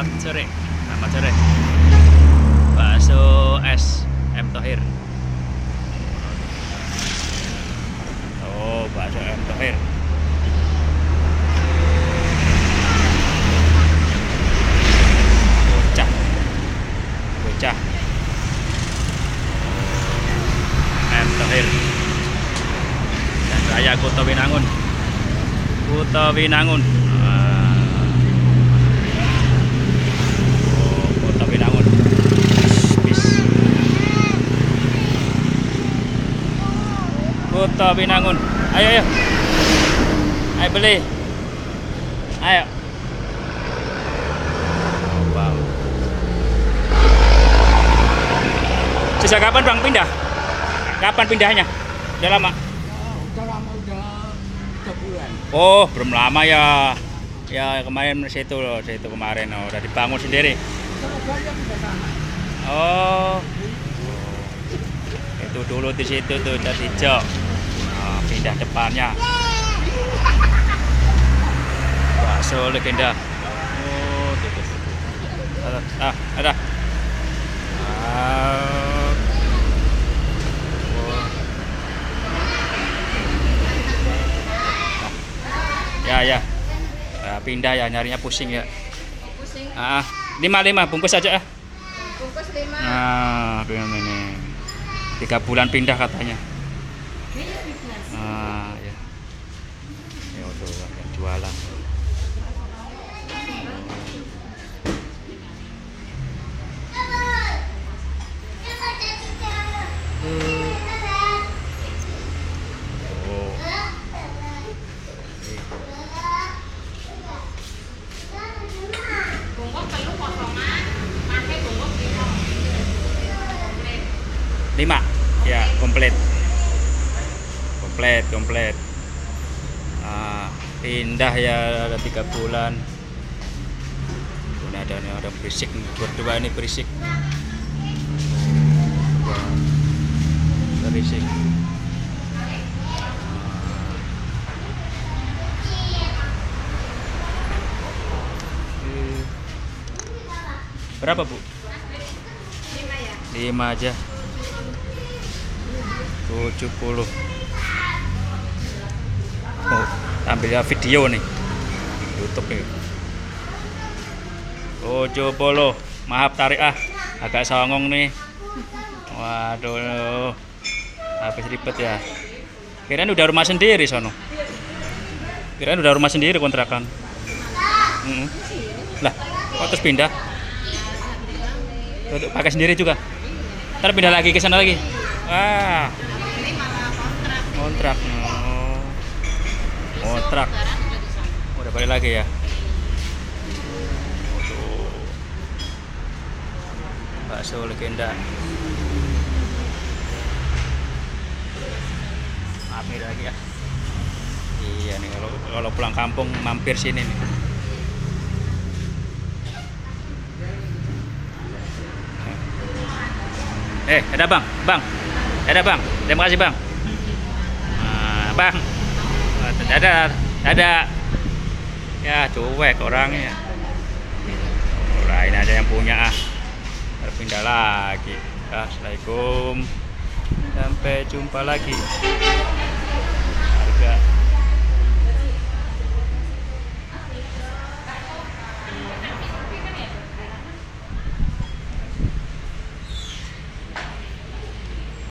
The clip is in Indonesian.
Selamat sore. Selamat sore. Bakso es M Thohir. Oh, bakso M Thohir. Bocah. Bocah. M Thohir. Dan saya Kuto Winangun. Kuto Winangun. Kuto Winangun. Ayo ayo. Ayo beli. Ayo. Wow. Sejak kapan Bang pindah? Kapan pindahnya? Udah lama? Udah lama, udah 3 bulan. Oh, belum lama ya. Ya kemarin situ loh, situ kemarin udah dibangun sendiri. Surabaya pindah sana. Oh. Itu dulu di situ tuh cat hijau. Nah, pindah depannya. Bakso legenda. Oh, gitu. Ada. Oh. Ya. Nah, pindah ya, nyarinya pusing ya. Pusing. 5 bungkus aja ah. Bungkus 5. Nah, ini 3 bulan pindah katanya. Ya. Ya udah yang jualan. Oh. Bungkus perlu kosongan. Pakai bungkus 5. 5. Ya, komplit. Komplit. Pindah ya ada 3 bulan. Ini ada berisik, berdua ini berisik. Berisik. Berapa Bu? 5 ya. 5 aja. 70. Oh, ambil video nih. YouTube nih. 70. Maaf tarik agak songong nih. Waduh. Habis ribet ya. Kirain udah rumah sendiri sono. Kirain udah rumah sendiri kontrakan. Lah, kok terus pindah? Untuk pakai sendiri juga. Ntar pindah lagi ke sana lagi. Wah. Ini malah Kontrak. kontrak. Kontrak. Udah balik lagi ya. Waduh. Bakso legenda. Mampir lagi ya. Iya nih kalau pulang kampung mampir sini nih. Ada bang. Ada bang. Terima kasih bang. Bang. Ada. Ya cuek orangnya. Ini ada yang punya Berpindah lagi. Assalamualaikum. Sampai jumpa lagi.